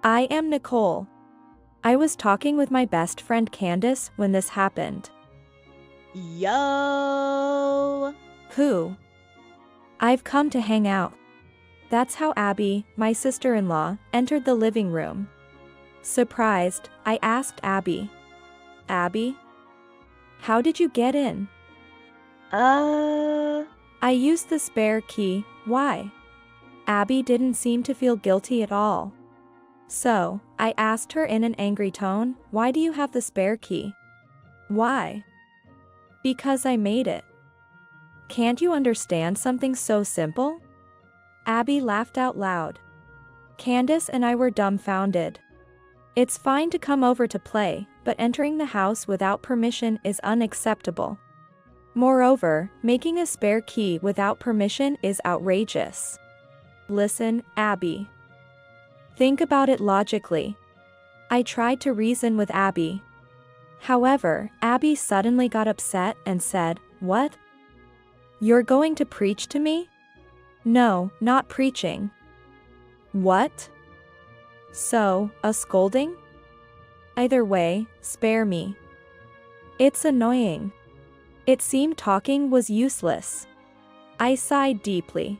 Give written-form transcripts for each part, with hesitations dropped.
I am Nicole. I was talking with my best friend Candace when this happened. Yo! Who? I've come to hang out. That's how Abby, my sister-in-law, entered the living room. Surprised, I asked Abby. Abby? How did you get in? I used the spare key. Why? Abby didn't seem to feel guilty at all. So, I asked her in an angry tone, why do you have the spare key? Why? Because I made it. Can't you understand something so simple? Abby laughed out loud. Candace and I were dumbfounded. It's fine to come over to play, but entering the house without permission is unacceptable. Moreover, making a spare key without permission is outrageous. Listen, Abby. Think about it logically. I tried to reason with Abby. However, Abby suddenly got upset and said, "What? You're going to preach to me?" "No, not preaching." "What? So, a scolding?" "Either way, spare me. It's annoying." It seemed talking was useless. I sighed deeply.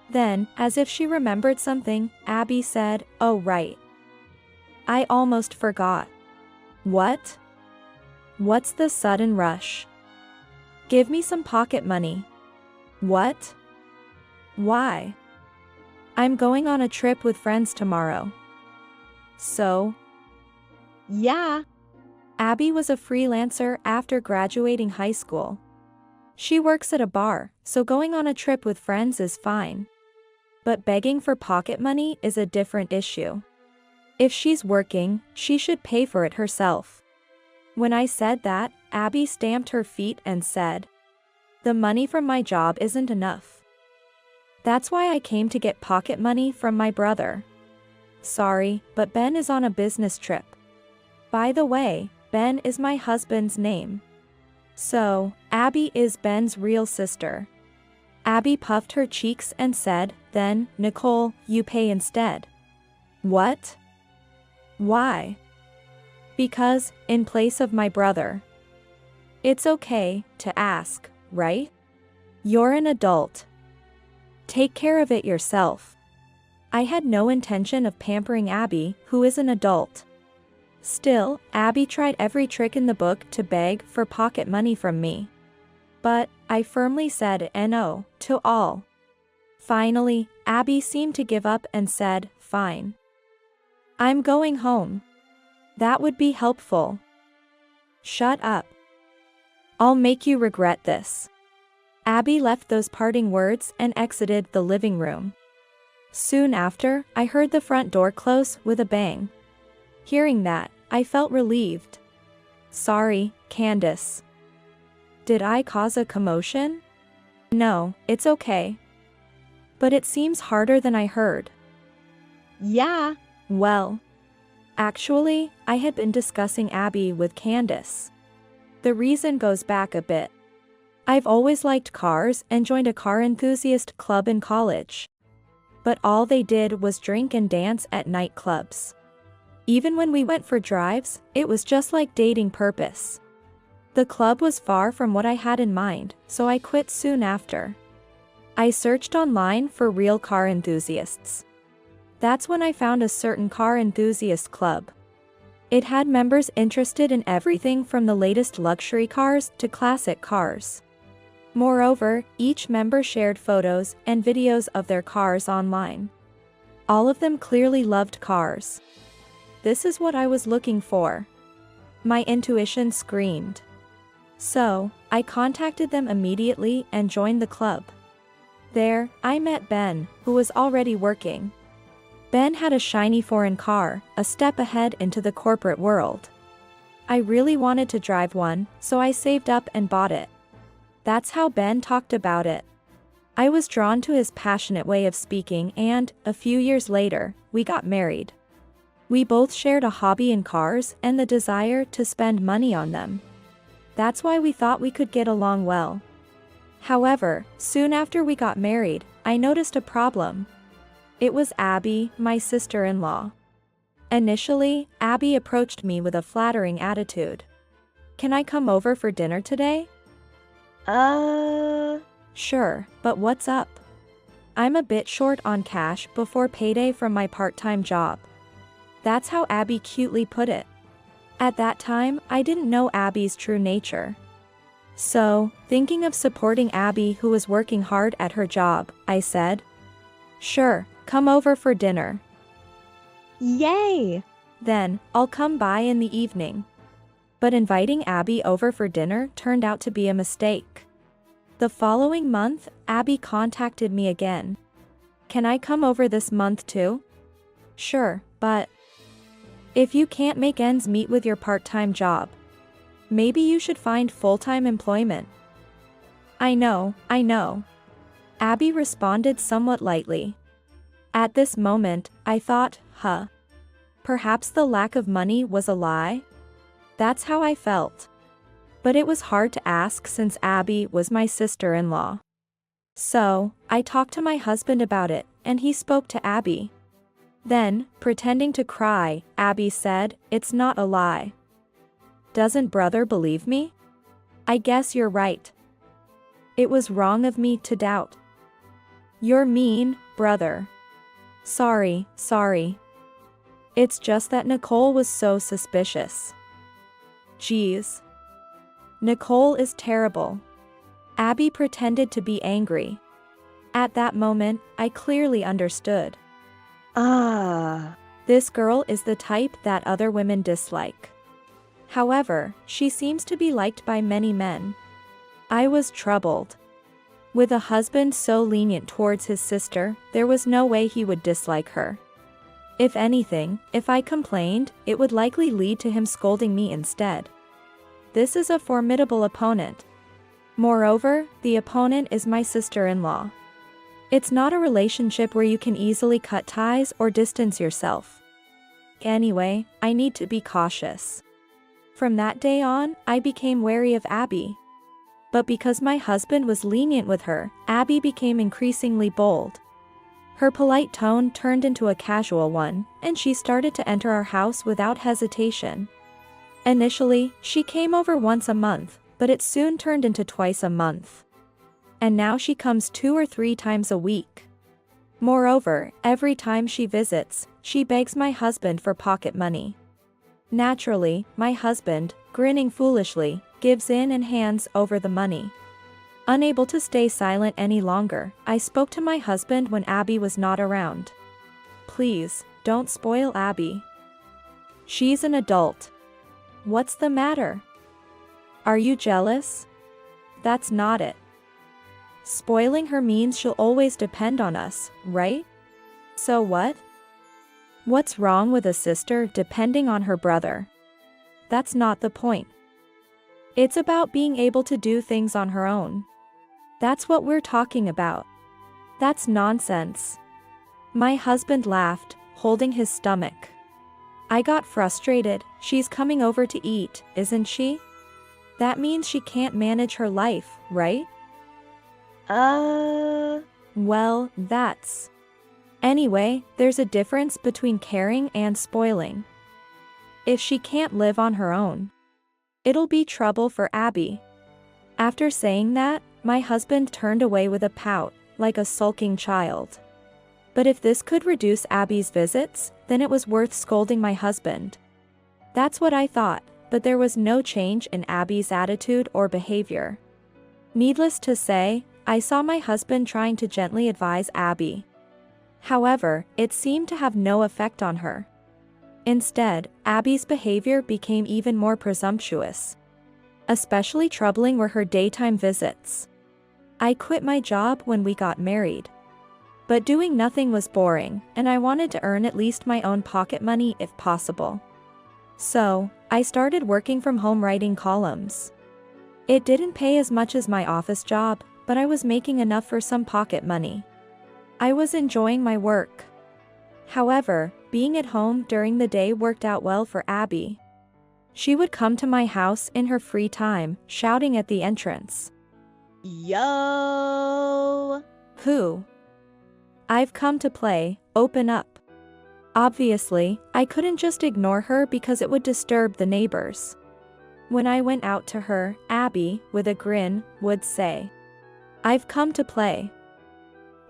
Then, as if she remembered something, Abby said, "Oh right. I almost forgot." "What? What's the sudden rush?" "Give me some pocket money." "What? Why?" "I'm going on a trip with friends tomorrow." "So?" Yeah. Abby was a freelancer after graduating high school. She works at a bar, so going on a trip with friends is fine. But begging for pocket money is a different issue. If she's working, she should pay for it herself. When I said that, Abby stamped her feet and said, "The money from my job isn't enough. That's why I came to get pocket money from my brother." "Sorry, but Ben is on a business trip. By the way, Ben is my husband's name." "So, Abby is Ben's real sister." Abby puffed her cheeks and said, "Then, Nicole, you pay instead." "What? Why?" "Because, in place of my brother." "It's okay to ask, right? You're an adult. Take care of it yourself." I had no intention of pampering Abby, who is an adult. Still, Abby tried every trick in the book to beg for pocket money from me. But, I firmly said no to all. Finally, Abby seemed to give up and said, "Fine. I'm going home. That would be helpful." "Shut up. I'll make you regret this." Abby left those parting words and exited the living room. Soon after, I heard the front door close with a bang. Hearing that, I felt relieved. "Sorry, Candace. Did I cause a commotion?" "No, it's okay. But it seems harder than I heard." Yeah. "Well, actually, I had been discussing Abby with Candace. The reason goes back a bit. I've always liked cars and joined a car enthusiast club in college. But all they did was drink and dance at nightclubs. Even when we went for drives, it was just like dating purpose. The club was far from what I had in mind, so I quit soon after. I searched online for real car enthusiasts. That's when I found a certain car enthusiast club. It had members interested in everything from the latest luxury cars to classic cars. Moreover, each member shared photos and videos of their cars online. All of them clearly loved cars. This is what I was looking for. My intuition screamed. So, I contacted them immediately and joined the club. There, I met Ben, who was already working. Ben had a shiny foreign car, a step ahead into the corporate world. I really wanted to drive one, so I saved up and bought it. That's how Ben talked about it. I was drawn to his passionate way of speaking and, a few years later, we got married. We both shared a hobby in cars and the desire to spend money on them. That's why we thought we could get along well. However, soon after we got married, I noticed a problem. It was Abby, my sister-in-law. Initially, Abby approached me with a flattering attitude. Can I come over for dinner today? Sure, but what's up? I'm a bit short on cash before payday from my part-time job. That's how Abby cutely put it. At that time, I didn't know Abby's true nature. So, thinking of supporting Abby who was working hard at her job, I said, sure, come over for dinner. Yay! Then, I'll come by in the evening. But inviting Abby over for dinner turned out to be a mistake. The following month, Abby contacted me again. Can I come over this month too? Sure, but if you can't make ends meet with your part-time job, maybe you should find full-time employment. I know. Abby responded somewhat lightly. At this moment, I thought, perhaps the lack of money was a lie? That's how I felt. But it was hard to ask since Abby was my sister-in-law. So, I talked to my husband about it, and he spoke to Abby. Then, pretending to cry, Abby said, it's not a lie. Doesn't brother believe me? I guess you're right. It was wrong of me to doubt. You're mean, brother. Sorry. It's just that Nicole was so suspicious. Geez. Nicole is terrible. Abby pretended to be angry. At that moment, I clearly understood. This girl is the type that other women dislike. However, she seems to be liked by many men. I was troubled. With a husband so lenient towards his sister, there was no way he would dislike her. If anything, if I complained, it would likely lead to him scolding me instead. This is a formidable opponent. Moreover, the opponent is my sister-in-law. It's not a relationship where you can easily cut ties or distance yourself. Anyway, I need to be cautious. From that day on, I became wary of Abby. But because my husband was lenient with her, Abby became increasingly bold. Her polite tone turned into a casual one, and she started to enter our house without hesitation. Initially, she came over once a month, but it soon turned into twice a month. And now she comes 2 or 3 times a week. Moreover, every time she visits, she begs my husband for pocket money. Naturally, my husband, grinning foolishly, gives in and hands over the money. Unable to stay silent any longer, I spoke to my husband when Abby was not around. Please, don't spoil Abby. She's an adult. What's the matter? Are you jealous? That's not it. Spoiling her means she'll always depend on us, right? So what? What's wrong with a sister depending on her brother? That's not the point. It's about being able to do things on her own. That's what we're talking about. That's nonsense. My husband laughed, holding his stomach. I got frustrated. She's coming over to eat, isn't she? That means she can't manage her life, right? Well, that's... Anyway, there's a difference between caring and spoiling. If she can't live on her own, it'll be trouble for Abby. After saying that, my husband turned away with a pout, like a sulking child. But if this could reduce Abby's visits, then it was worth scolding my husband. That's what I thought, but there was no change in Abby's attitude or behavior. Needless to say, I saw my husband trying to gently advise Abby. However, it seemed to have no effect on her. Instead, Abby's behavior became even more presumptuous. Especially troubling were her daytime visits. I quit my job when we got married. But doing nothing was boring, and I wanted to earn at least my own pocket money if possible. So, I started working from home writing columns. It didn't pay as much as my office job, but I was making enough for some pocket money. I was enjoying my work. However, being at home during the day worked out well for Abby. She would come to my house in her free time, shouting at the entrance. Yo! Who? I've come to play, open up. Obviously, I couldn't just ignore her because it would disturb the neighbors. When I went out to her, Abby, with a grin, would say, "I've come to play.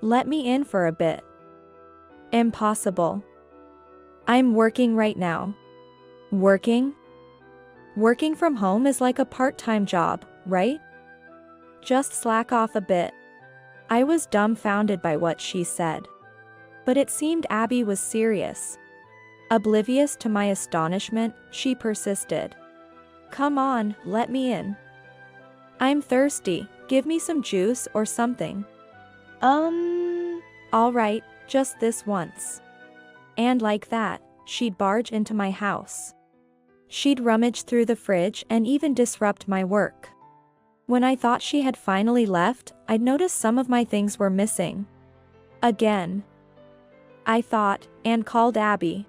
Let me in for a bit." Impossible. I'm working right now. Working? Working from home is like a part-time job, right? Just slack off a bit. I was dumbfounded by what she said. But it seemed Abby was serious. Oblivious to my astonishment, she persisted. "Come on, let me in. I'm thirsty, give me some juice or something." All right, just this once." And like that, she'd barge into my house. She'd rummage through the fridge and even disrupt my work. When I thought she had finally left, I'd noticed some of my things were missing. Again. I thought, and called Abby.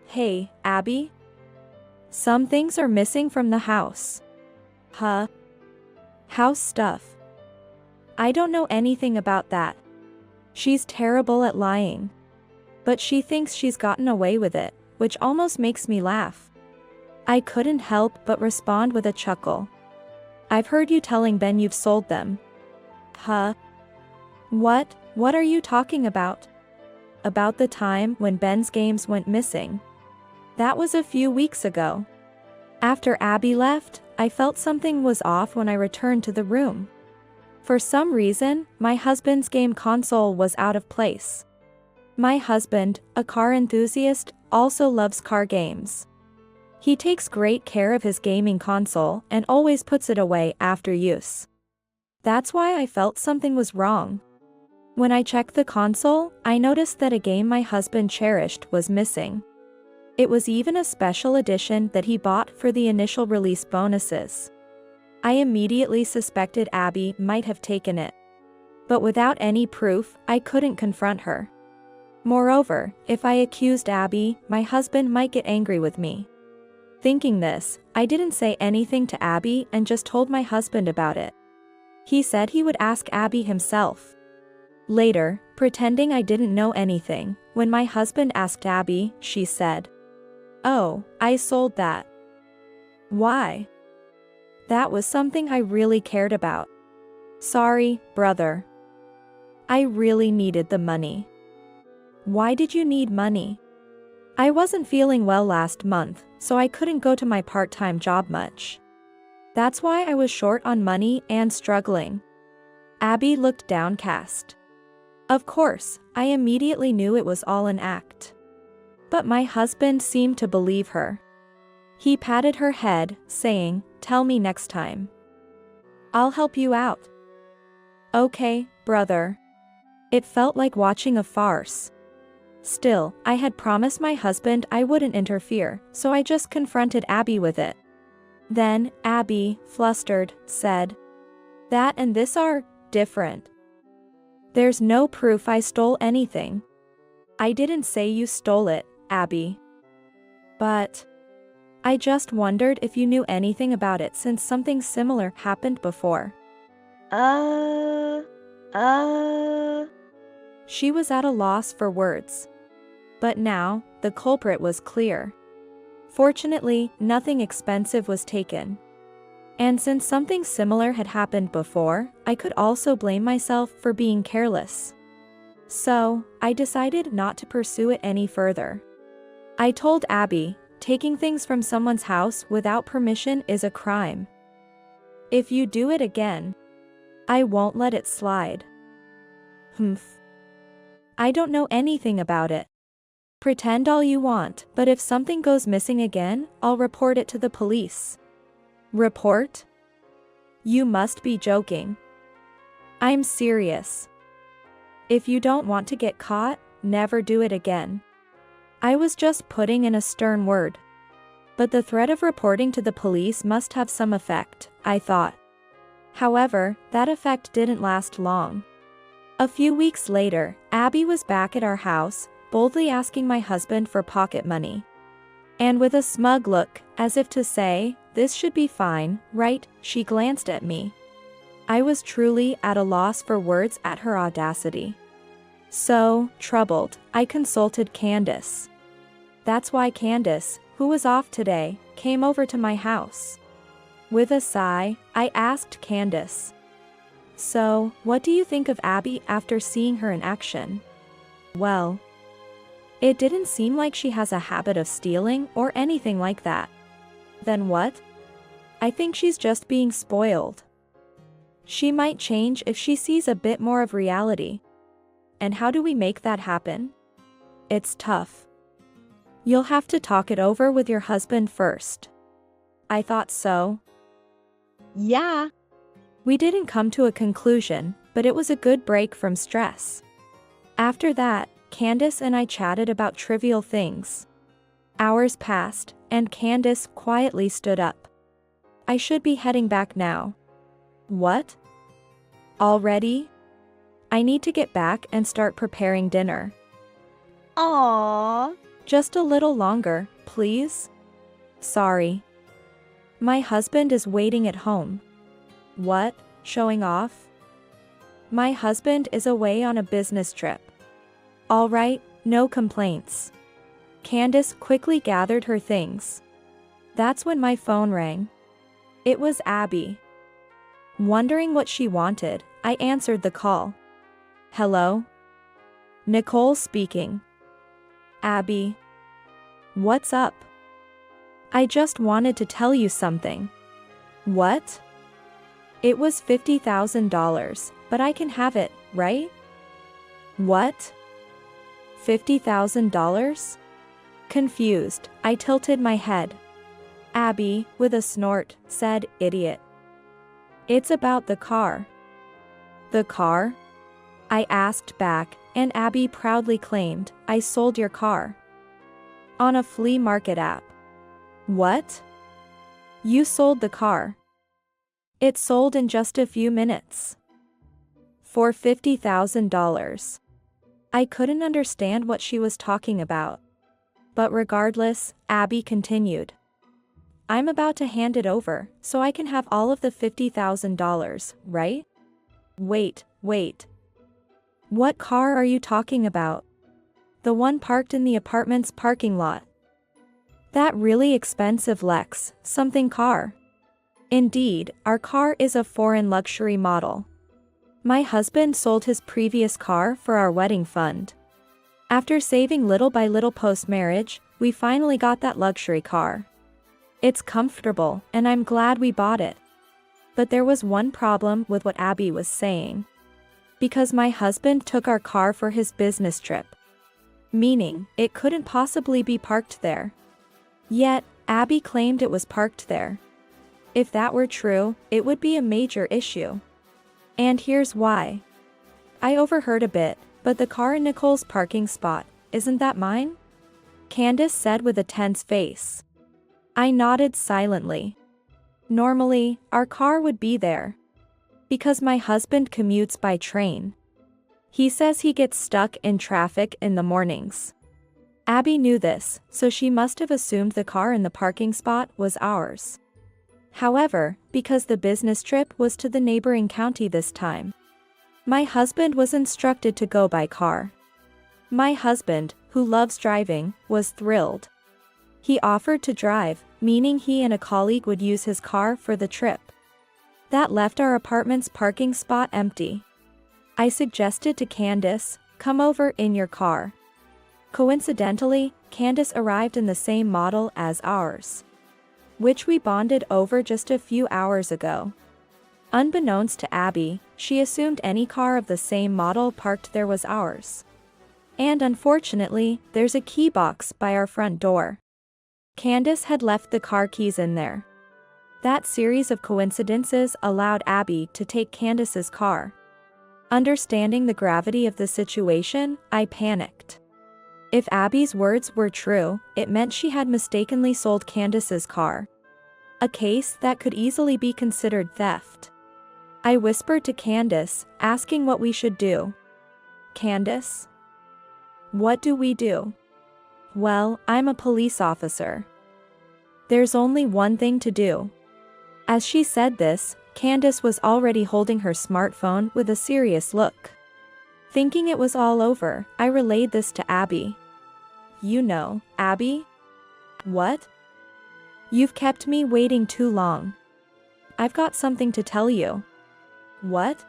"Hey, Abby? Some things are missing from the house." "Huh? House stuff? I don't know anything about that." She's terrible at lying. But she thinks she's gotten away with it, which almost makes me laugh. I couldn't help but respond with a chuckle. "I've heard you telling Ben you've sold them." "Huh? What? What are you talking about?" "About the time when Ben's games went missing. That was a few weeks ago. After Abby left, I felt something was off when I returned to the room. For some reason, my husband's game console was out of place. My husband, a car enthusiast, also loves car games. He takes great care of his gaming console and always puts it away after use. That's why I felt something was wrong. When I checked the console, I noticed that a game my husband cherished was missing. It was even a special edition that he bought for the initial release bonuses. I immediately suspected Abby might have taken it. But without any proof, I couldn't confront her. Moreover, if I accused Abby, my husband might get angry with me. Thinking this, I didn't say anything to Abby and just told my husband about it. He said he would ask Abby himself. Later, pretending I didn't know anything, when my husband asked Abby, she said, "Oh, I sold that." Why? That was something I really cared about. Sorry, brother. I really needed the money. Why did you need money? I wasn't feeling well last month, so I couldn't go to my part-time job much. That's why I was short on money and struggling. Abby looked downcast. Of course, I immediately knew it was all an act. But my husband seemed to believe her. He patted her head, saying, "Tell me next time. I'll help you out." "Okay, brother." It felt like watching a farce. Still, I had promised my husband I wouldn't interfere, so I just confronted Abby with it. Then, Abby, flustered, said, "That and this are different. There's no proof I stole anything." "I didn't say you stole it, Abby. But I just wondered if you knew anything about it since something similar happened before." She was at a loss for words. But now, the culprit was clear. Fortunately, nothing expensive was taken. And since something similar had happened before, I could also blame myself for being careless. So, I decided not to pursue it any further. I told Abby, taking things from someone's house without permission is a crime. If you do it again, I won't let it slide. Humph. I don't know anything about it. Pretend all you want, but if something goes missing again, I'll report it to the police. Report? You must be joking. I'm serious. If you don't want to get caught, never do it again. I was just putting in a stern word. But the threat of reporting to the police must have some effect, I thought. However, that effect didn't last long. A few weeks later, Abby was back at our house, boldly asking my husband for pocket money. And with a smug look, as if to say, "This should be fine, right?" she glanced at me. I was truly at a loss for words at her audacity. So, troubled, I consulted Candace. That's why Candace, who was off today, came over to my house. With a sigh, I asked Candace, "So, what do you think of Abby after seeing her in action?" "Well, it didn't seem like she has a habit of stealing or anything like that." "Then what?" "I think she's just being spoiled. She might change if she sees a bit more of reality." "And how do we make that happen?" "It's tough. You'll have to talk it over with your husband first." "I thought so." Yeah. We didn't come to a conclusion, but it was a good break from stress. After that, Candace and I chatted about trivial things. Hours passed, and Candace quietly stood up. "I should be heading back now." "What? Already? I need to get back and start preparing dinner." Aww. "Just a little longer, please?" "Sorry. My husband is waiting at home." "What, showing off?" "My husband is away on a business trip." "All right, no complaints." Candace quickly gathered her things. That's when my phone rang. It was Abby. Wondering what she wanted, I answered the call. "Hello? Nicole speaking." "Abby. What's up?" "I just wanted to tell you something." "What?" "It was $50,000, but I can have it, right?" "What? $50,000? Confused, I tilted my head. Abby, with a snort, said, "Idiot. It's about the car." "The car?" I asked back, and Abby proudly claimed, "I sold your car. On a flea market app." "What? You sold the car?" "It sold in just a few minutes. For $50,000. I couldn't understand what she was talking about. But regardless, Abby continued. "I'm about to hand it over, so I can have all of the $50,000, right?" Wait. What car are you talking about?" "The one parked in the apartment's parking lot." "That really expensive Lex something car?" "Indeed, our car is a foreign luxury model. My husband sold his previous car for our wedding fund. After saving little by little post-marriage, we finally got that luxury car. It's comfortable, and I'm glad we bought it." But there was one problem with what Abby was saying. Because my husband took our car for his business trip. Meaning, it couldn't possibly be parked there. Yet, Abby claimed it was parked there. If that were true, it would be a major issue. And here's why. I overheard a bit, "But the car in Nicole's parking spot, isn't that mine?" Candace said with a tense face. I nodded silently. Normally, our car would be there. Because my husband commutes by train. He says he gets stuck in traffic in the mornings. Abby knew this, so she must have assumed the car in the parking spot was ours. However, because the business trip was to the neighboring county this time, my husband was instructed to go by car. My husband, who loves driving, was thrilled. He offered to drive, meaning he and a colleague would use his car for the trip. That left our apartment's parking spot empty. I suggested to Candace, "Come over in your car." Coincidentally, Candace arrived in the same model as ours, which we bonded over just a few hours ago. Unbeknownst to Abby, she assumed any car of the same model parked there was ours. And unfortunately, there's a key box by our front door. Candace had left the car keys in there. That series of coincidences allowed Abby to take Candace's car. Understanding the gravity of the situation, I panicked. If Abby's words were true, it meant she had mistakenly sold Candace's car. A case that could easily be considered theft. I whispered to Candace, asking what we should do. "Candace? What do we do?" "Well, I'm a police officer. There's only one thing to do." As she said this, Candace was already holding her smartphone with a serious look. Thinking it was all over, I relayed this to Abby. you know, Abby? What? You've kept me waiting too long. I've got something to tell you. What?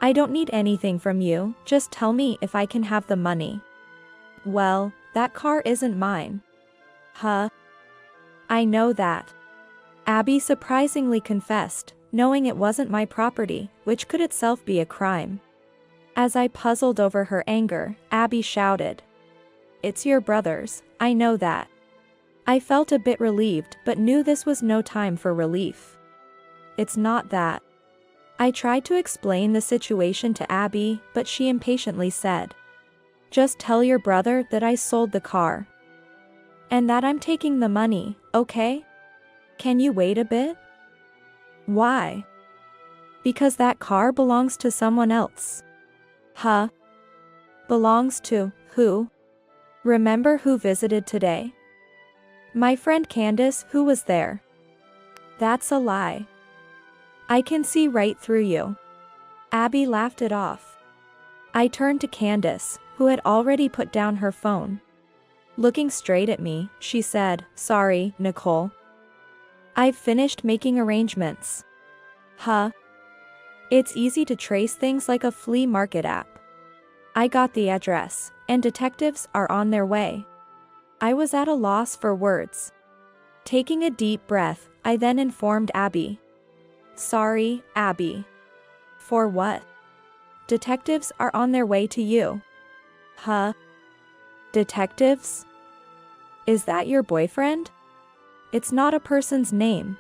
I don't need anything from you, just tell me if I can have the money. Well, that car isn't mine. Huh? I know that. Abby surprisingly confessed, knowing it wasn't my property, which could itself be a crime. As I puzzled over her anger, Abby shouted, "It's your brother's, I know that." I felt a bit relieved but knew this was no time for relief. It's not that. I tried to explain the situation to Abby, but she impatiently said, "Just tell your brother that I sold the car. And that I'm taking the money, okay? Can you wait a bit?" Why? Because that car belongs to someone else. Huh? Belongs to who? Remember who visited today? My friend Candace, who was there. That's a lie. I can see right through you. Abby laughed it off. I turned to Candace, who had already put down her phone. Looking straight at me, she said, "Sorry, Nicole. I've finished making arrangements." Huh? It's easy to trace things like a flea market app. I got the address, and detectives are on their way. I was at a loss for words. Taking a deep breath, I then informed Abby. "Sorry, Abby." For what? Detectives are on their way to you. Huh? Detectives? Is that your boyfriend? It's not a person's name.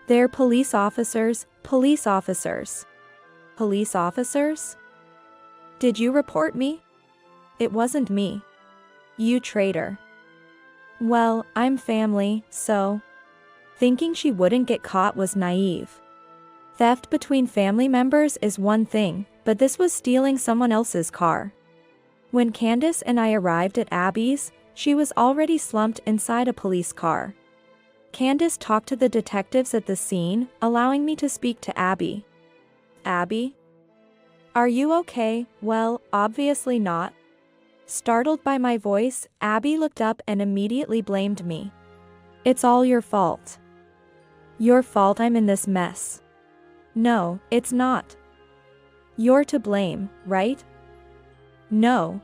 They're police officers, police officers. Police officers? Did you report me? It wasn't me. You traitor. Well, I'm family, so. Thinking she wouldn't get caught was naive. Theft between family members is one thing, but this was stealing someone else's car. When Candace and I arrived at Abby's, she was already slumped inside a police car. Candace talked to the detectives at the scene, allowing me to speak to Abby. "Abby? Are you okay?" "Well, obviously not." Startled by my voice, Abby looked up and immediately blamed me. "It's all your fault. Your fault I'm in this mess." "No, it's not. You're to blame, right?" "No.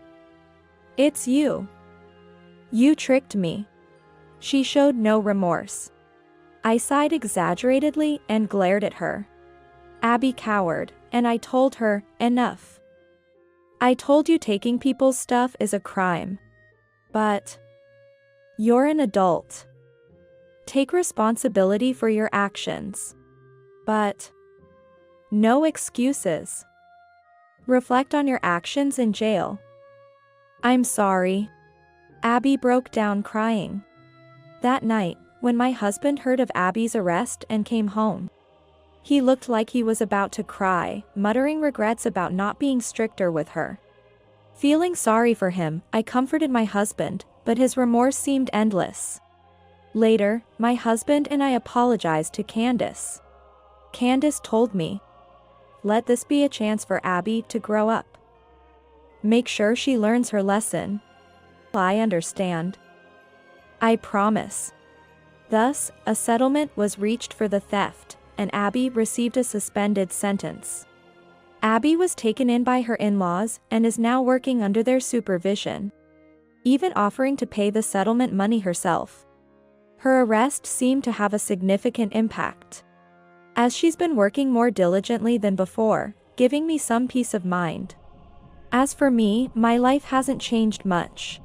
It's you. You tricked me." She showed no remorse. I sighed exaggeratedly and glared at her. Abby cowered, and I told her, "Enough. I told you taking people's stuff is a crime. But you're an adult. Take responsibility for your actions. But no excuses. Reflect on your actions in jail." "I'm sorry." Abby broke down crying. That night, when my husband heard of Abby's arrest and came home, he looked like he was about to cry, muttering regrets about not being stricter with her. Feeling sorry for him, I comforted my husband, but his remorse seemed endless. Later, my husband and I apologized to Candace. Candace told me, "Let this be a chance for Abby to grow up. Make sure she learns her lesson." "I understand. I promise." Thus, a settlement was reached for the theft, and Abby received a suspended sentence. Abby was taken in by her in-laws and is now working under their supervision, even offering to pay the settlement money herself. Her arrest seemed to have a significant impact, as she's been working more diligently than before, giving me some peace of mind. As for me, my life hasn't changed much.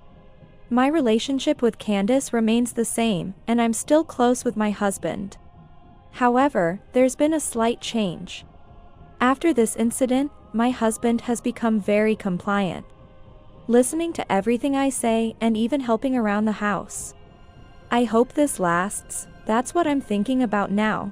My relationship with Candace remains the same, and I'm still close with my husband. However, there's been a slight change. After this incident, my husband has become very compliant, listening to everything I say and even helping around the house. I hope this lasts, that's what I'm thinking about now.